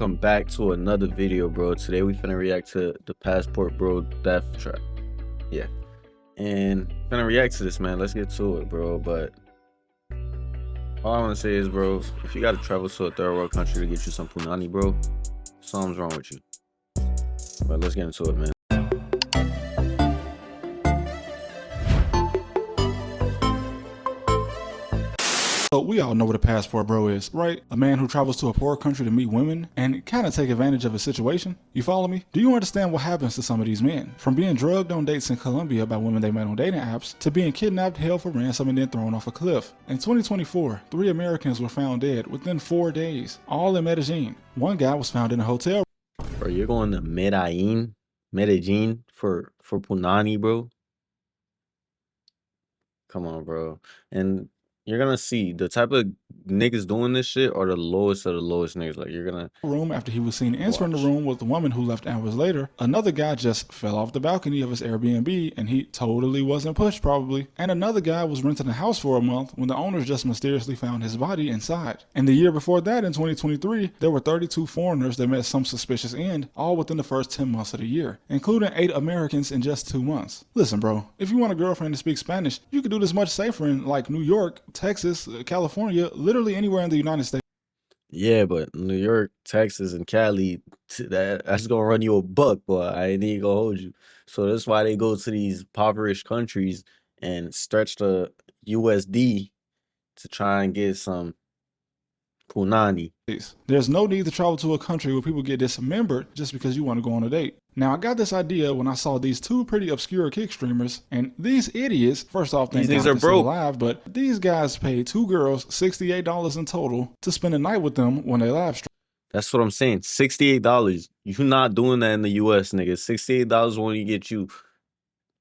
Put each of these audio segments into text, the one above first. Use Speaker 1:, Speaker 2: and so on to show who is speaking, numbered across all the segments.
Speaker 1: Welcome back to another video, bro. Today we finna react to the Passport Bro Death Trap. Yeah. And finna react to this, man. Let's get to it, bro. But all I wanna say is, bro, if you gotta travel to a third world country to get you some punani, bro, something's wrong with you. But let's get into it, man.
Speaker 2: So we all know what a passport bro is, right? A man who travels to a poor country to meet women and kind of take advantage of a situation. You follow me? Do you understand what happens to some of these men? From being drugged on dates in Colombia by women they met on dating apps, to being kidnapped, held for ransom, and then thrown off a cliff. In 2024, 3 Americans were found dead within 4 days, all in Medellin. One guy was found in a hotel.
Speaker 1: Bro, you're going to Medellin for punani, bro? Come on, bro. And you're gonna see the type of niggas doing this shit are the lowest of the lowest niggas. Like, you're gonna
Speaker 2: room after he was seen entering the room with the woman who left hours later. Another guy just fell off the balcony of his Airbnb and he totally wasn't pushed probably. And another guy was renting a house for a month when the owners just mysteriously found his body inside. And the year before that, in 2023, there were 32 foreigners that met some suspicious end, all within the first 10 months of the year, including 8 Americans in just 2 months. Listen, bro, if you want a girlfriend to speak Spanish, you could do this much safer in like New York, Texas, California, literally anywhere in the United States.
Speaker 1: Yeah, but New York, Texas, and Cali, that's gonna run you a buck, boy. I ain't even gonna hold you. So that's why they go to these impoverished countries and stretch the USD to try and get some punani.
Speaker 2: There's no need to travel to a country where people get dismembered just because you want to go on a date. Now, I got this idea when I saw these 2 pretty obscure kick streamers, and these idiots, first off, thank
Speaker 1: These
Speaker 2: God
Speaker 1: are
Speaker 2: they're still
Speaker 1: broke.
Speaker 2: alive, but these guys paid 2 girls $68 in total to spend a night with them when they live stream.
Speaker 1: That's what I'm saying. $68. You're not doing that in the US, nigga. $68 when you get you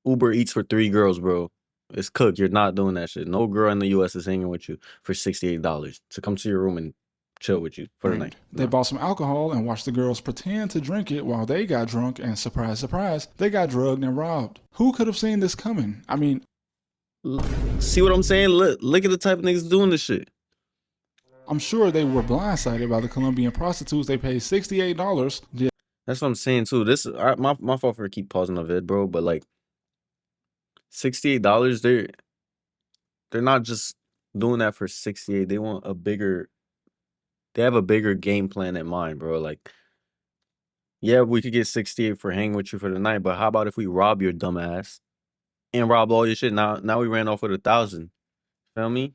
Speaker 1: Uber Eats for 3 girls, bro. It's cooked. You're not doing that shit. No girl in the US is hanging with you for $68 to come to your room and chill with you for the night.
Speaker 2: They bought some alcohol and watched the girls pretend to drink it while they got drunk, and surprise, surprise, they got drugged and robbed. Who could have seen this coming? I mean,
Speaker 1: see what I'm saying? Look at the type of niggas doing this shit.
Speaker 2: I'm sure they were blindsided by the Colombian prostitutes they paid $68. Yeah.
Speaker 1: That's what I'm saying too. This is my fault for keep pausing the vid, bro. But like $68, they're not just doing that for 68. They want a bigger. They have a bigger game plan in mind, bro. Like, yeah, we could get 68 for hanging with you for the night, but how about if we rob your dumb ass and rob all your shit? Now we ran off with 1,000. Feel me?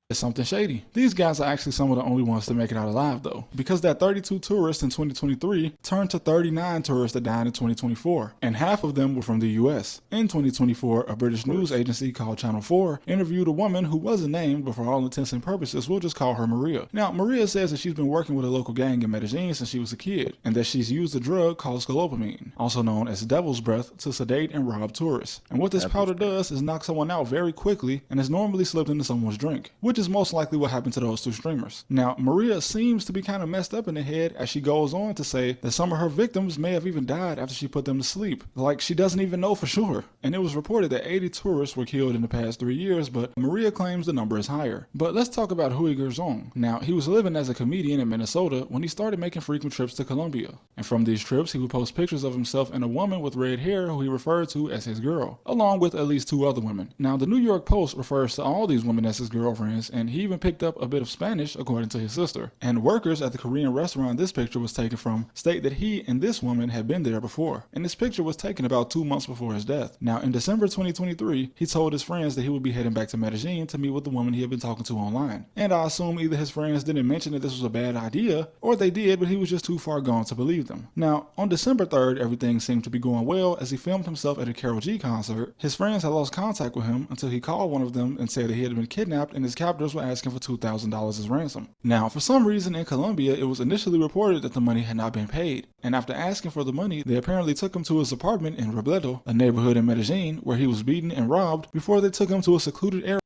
Speaker 2: It's something shady. These guys are actually some of the only ones to make it out alive though, because that 32 tourists in 2023 turned to 39 tourists that died in 2024, and half of them were from the US. In 2024, a British news agency called Channel 4 interviewed a woman who wasn't named, but for all intents and purposes, we'll just call her Maria. Now, Maria says that she's been working with a local gang in Medellin since she was a kid, and that she's used a drug called scolopamine, also known as devil's breath, to sedate and rob tourists. And what this powder does is knock someone out very quickly and is normally slipped into someone's drink, which is most likely what happened to those 2 streamers. Now, Maria seems to be kind of messed up in the head as she goes on to say that some of her victims may have even died after she put them to sleep. Like, she doesn't even know for sure. And it was reported that 80 tourists were killed in the past 3 years, but Maria claims the number is higher. But let's talk about Huey Garzon. Now, he was living as a comedian in Minnesota when he started making frequent trips to Colombia. And from these trips, he would post pictures of himself and a woman with red hair who he referred to as his girl, along with at least 2 other women. Now, the New York Post refers to all these women as his girlfriends, and he even picked up a bit of Spanish according to his sister. And workers at the Korean restaurant this picture was taken from state that he and this woman had been there before. And this picture was taken about 2 months before his death. Now, in December 2023, he told his friends that he would be heading back to Medellin to meet with the woman he had been talking to online. And I assume either his friends didn't mention that this was a bad idea, or they did, but he was just too far gone to believe them. Now, on December 3rd, everything seemed to be going well as he filmed himself at a Karol G concert. His friends had lost contact with him until he called one of them and said that he had been kidnapped and his captors were asking for $2,000 as ransom. Now, for some reason in Colombia, it was initially reported that the money had not been paid. And after asking for the money, they apparently took him to his apartment in Robledo, a neighborhood in Medellin, where he was beaten and robbed before they took him to a secluded area.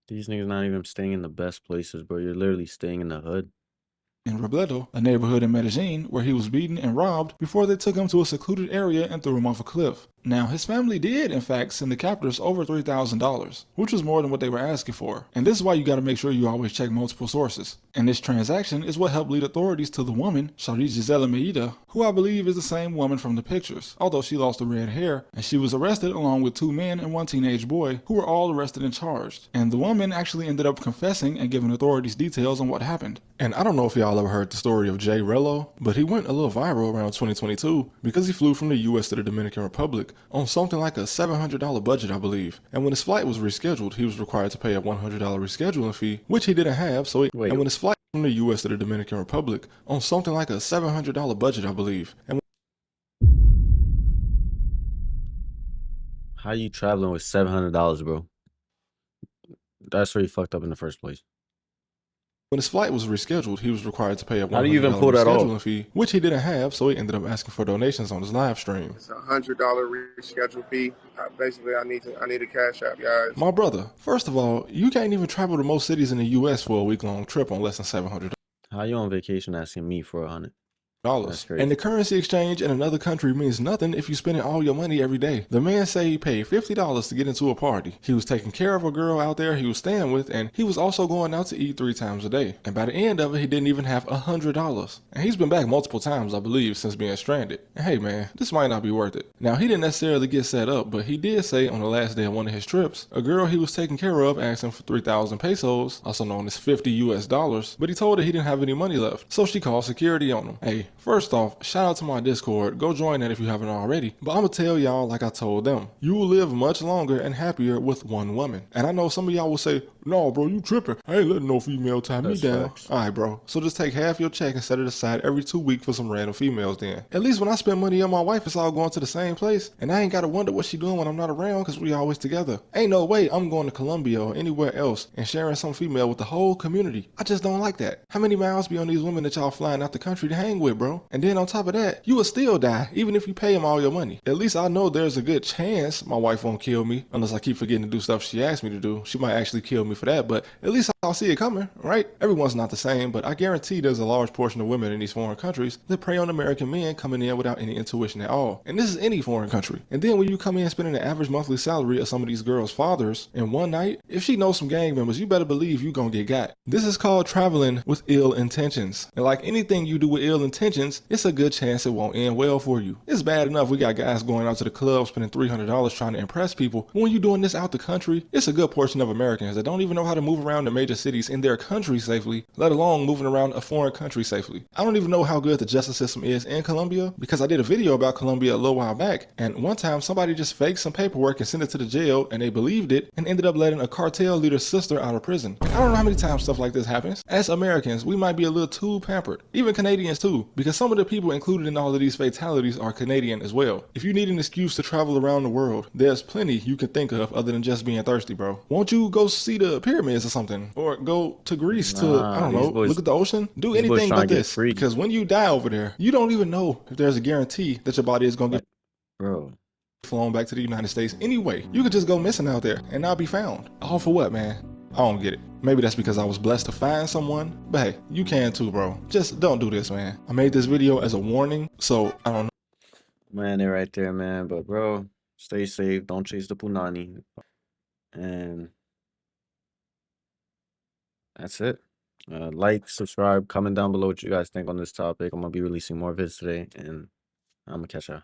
Speaker 1: These niggas not even staying in the best places, bro. You're literally staying in the hood.
Speaker 2: In Robledo, a neighborhood in Medellin, where he was beaten and robbed before they took him to a secluded area and threw him off a cliff. Now, his family did, in fact, send the captors over $3,000, which was more than what they were asking for. And this is why you gotta make sure you always check multiple sources. And this transaction is what helped lead authorities to the woman, Shari Gisela Meida, who I believe is the same woman from the pictures, although she lost the red hair, and she was arrested along with 2 men and 1 teenage boy, who were all arrested and charged. And the woman actually ended up confessing and giving authorities details on what happened. And I don't know if y'all ever heard the story of Jay Rello, but he went a little viral around 2022 because he flew from the US to the Dominican Republic on something like a $700 budget, I believe. And when his flight was rescheduled, he was required to pay a $100 rescheduling fee, which he didn't have. And when his flight from the US to the Dominican Republic on something like a $700 budget, I believe. And
Speaker 1: How you traveling with $700, bro? That's where you fucked up in the first place.
Speaker 2: when his flight was rescheduled, he was required to pay a
Speaker 1: How do you even
Speaker 2: $100
Speaker 1: pull that off?
Speaker 2: rescheduling fee, which he didn't have, so he ended up asking for donations on his live stream.
Speaker 3: It's $100 reschedule fee. Basically, I need a cash app, guys.
Speaker 2: My brother, first of all, you can't even travel to most cities in the US for a week-long trip on less than $700.
Speaker 1: How you on vacation asking me for $100?
Speaker 2: That's crazy.
Speaker 1: crazy.
Speaker 2: And the currency exchange in another country means nothing if you spending all your money every day. The man say he paid $50 to get into a party. He was taking care of a girl out there he was staying with, and he was also going out to eat 3 times a day. And by the end of it, he didn't even have $100. And he's been back multiple times, I believe, since being stranded. And hey man, this might not be worth it. Now, he didn't necessarily get set up, but he did say on the last day of one of his trips, a girl he was taking care of asked him for 3,000 pesos, also known as 50 US dollars, but he told her he didn't have any money left. So she called security on him. Hey, first off, shout out to my Discord. Go join that if you haven't already. But I'm gonna tell y'all like I told them. You will live much longer and happier with one woman. And I know some of y'all will say, no, bro, you tripping. I ain't letting no female tie me
Speaker 1: That's
Speaker 2: down.
Speaker 1: facts.
Speaker 2: Alright, bro. So just take half your check and set it aside every 2 weeks for some random females then. At least when I spend money on my wife, it's all going to the same place. And I ain't gotta wonder what she doing when I'm not around because we always together. Ain't no way I'm going to Colombia or anywhere else and sharing some female with the whole community. I just don't like that. How many miles be on these women that y'all flying out the country to hang with, bro? And then on top of that, you will still die even if you pay them all your money. At least I know there's a good chance my wife won't kill me unless I keep forgetting to do stuff she asked me to do. She might actually kill me for that, but at least I'll see it coming, right? Everyone's not the same, but I guarantee there's a large portion of women in these foreign countries that prey on American men coming in without any intuition at all. And this is any foreign country. And then when you come in spending the average monthly salary of some of these girls' fathers in one night, if she knows some gang members, you better believe you gonna get got. This is called traveling with ill intentions. And like anything you do with ill intentions, it's a good chance it won't end well for you. It's bad enough we got guys going out to the club spending $300 trying to impress people. When you doing this out the country, it's a good portion of Americans that don't even know how to move around the major cities in their country safely, let alone moving around a foreign country safely. I don't even know how good the justice system is in Colombia because I did a video about Colombia a little while back, and one time somebody just faked some paperwork and sent it to the jail and they believed it and ended up letting a cartel leader's sister out of prison. I don't know how many times stuff like this happens. As Americans, we might be a little too pampered. Even Canadians too, because some of the people included in all of these fatalities are Canadian as well. If you need an excuse to travel around the world, there's plenty you can think of other than just being thirsty, bro. Won't you go see the pyramids or something? Or go to Greece to, I don't know, look at the ocean? Do
Speaker 1: these boys
Speaker 2: anything
Speaker 1: trying
Speaker 2: but
Speaker 1: to get
Speaker 2: this.
Speaker 1: free.
Speaker 2: Because when you die over there, you don't even know if there's a guarantee that your body is going to get
Speaker 1: Bro,
Speaker 2: flown back to the United States anyway. You could just go missing out there and not be found. All for what, man? I don't get it. Maybe that's because I was blessed to find someone, but hey, you can too, bro. Just don't do this, man. I made this video as a warning, so I don't know.
Speaker 1: man, they're right there, man. But bro, stay safe. Don't chase the punani. And that's it. Like, subscribe, comment down below what you guys think on this topic. I'm gonna be releasing more vids today, and I'm gonna catch y'all.